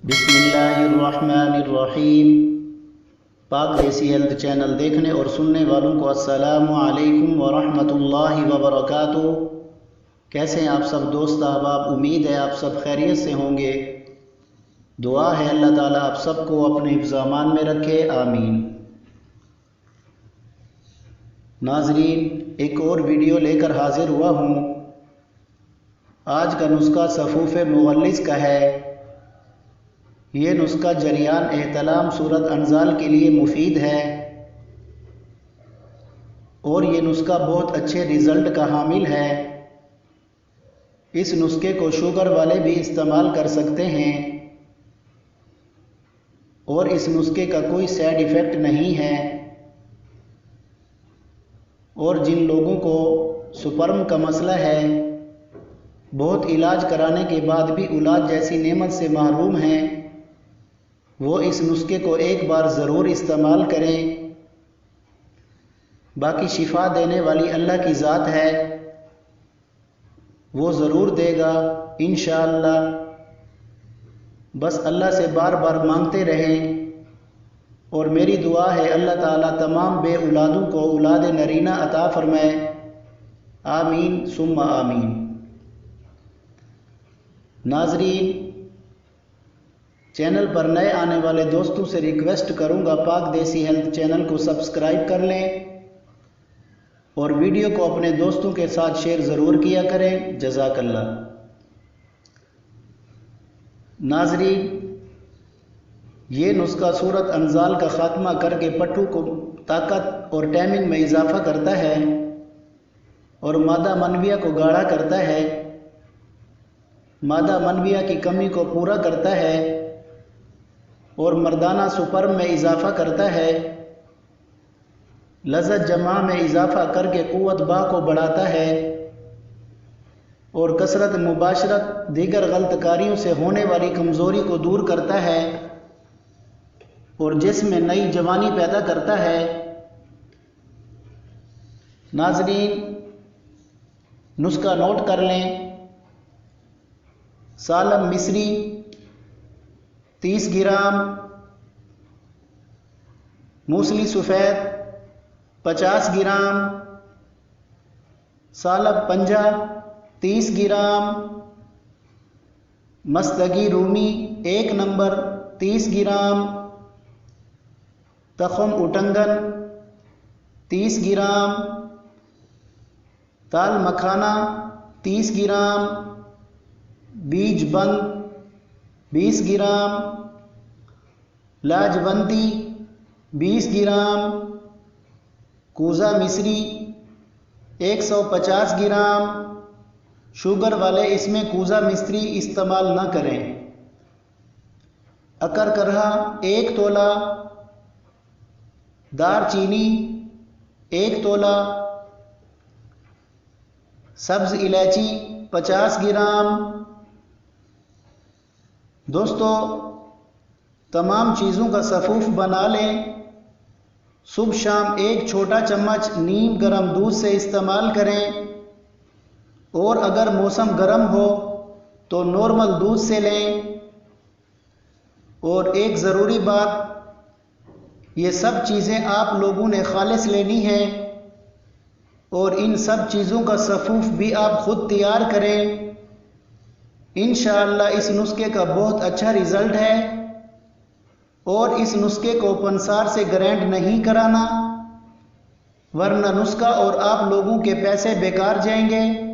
बिस्मिल्लाहिर्रहमानिर्रहीम। पाक देसी हेल्थ चैनल देखने और सुनने वालों को अस्सलामु अलैकुम वरहमतुल्लाहि वबरकातुहू। कैसे हैं आप सब दोस्त अहबाब? उम्मीद है आप सब खैरियत से होंगे। दुआ है अल्लाह ताला आप सबको अपने हिफ्ज़-ए-अमान में रखे, आमीन। नाज़रीन, एक और वीडियो लेकर हाजिर हुआ हूँ। आज का नुस्खा सफ़ूफ़ मुग़ल्लिस का है। ये नुस्खा जरियान एहतलाम सूरत अनजाल के लिए मुफीद है और ये नुस्खा बहुत अच्छे रिज़ल्ट का हामिल है। इस नुस्खे को शुगर वाले भी इस्तेमाल कर सकते हैं और इस नुस्खे का कोई साइड इफ़ेक्ट नहीं है। और जिन लोगों को स्पर्म का मसला है, बहुत इलाज कराने के बाद भी औलाद जैसी नेमत से महरूम हैं, वो इस नुस्खे को एक बार ज़रूर इस्तेमाल करें। बाकी शिफा देने वाली अल्लाह की ज़ात है, वो ज़रूर देगा इंशाअल्लाह। बस अल्लाह से बार बार मांगते रहें और मेरी दुआ है अल्लाह ताला तमाम बे औलादों को औलाद नरीना अता फरमाए, आमीन सुम्मा आमीन। नाज़रीन, चैनल पर नए आने वाले दोस्तों से रिक्वेस्ट करूंगा, पाक देसी हेल्थ चैनल को सब्सक्राइब कर लें और वीडियो को अपने दोस्तों के साथ शेयर ज़रूर किया करें। जज़ाकल्लाह। नाज़रीन, ये नुस्खा सूरत अनजाल का ख़ात्मा करके पट्टू को ताकत और टाइमिंग में इजाफ़ा करता है और मादा मनविया को गाढ़ा करता है, मादा मनविया की कमी को पूरा करता है और मर्दाना सुपर्म में इजाफ़ा करता है। लज़्ज़त जमा में इजाफ़ा करके क़ुव्वत बा को बढ़ाता है और कसरत मुबाशरत दीगर गलतकारियों से होने वाली कमज़ोरी को दूर करता है और जिस्म में नई जवानी पैदा करता है। नाज़रीन, नुस्खा नोट कर लें। सालम मिस्री 30 ग्राम, मूसली सफ़ेद 50 ग्राम, सालब पंजा 30 ग्राम, मस्तगी रूमी 1 नंबर 30 ग्राम, तख़म उटंगन 30 ग्राम, ताल मखाना 30 ग्राम, बीज बंद 20 ग्राम, लाजवंती 20 ग्राम, कूज़ा मिस्री 150 ग्राम। शुगर वाले इसमें कूज़ा मिस्री इस्तेमाल न करें। अकरकरहा 1 तोला, दारचीनी 1 तोला, सब्ज़ इलायची 50 ग्राम। दोस्तों, तमाम चीज़ों का सफ़ूफ बना लें। सुबह शाम 1 छोटा चम्मच नीम गर्म दूध से इस्तेमाल करें और अगर मौसम गर्म हो तो नॉर्मल दूध से लें। और एक ज़रूरी बात, ये सब चीज़ें आप लोगों ने खालिस लेनी है और इन सब चीज़ों का सफ़ूफ भी आप ख़ुद तैयार करें। इंशाअल्लाह इस नुस्खे का बहुत अच्छा रिज़ल्ट है और इस नुस्खे को पंसार से ग्राइंड नहीं कराना, वरना नुस्खा और आप लोगों के पैसे बेकार जाएंगे।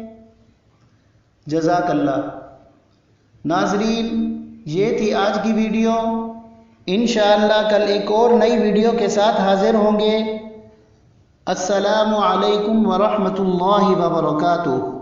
जज़ाकल्लाह। नाज़रीन, ये थी आज की वीडियो। इंशाअल्लाह कल एक और नई वीडियो के साथ हाजिर होंगे। अस्सलामु अलैकुम वरहमतुल्लाहि वबरकातुहू।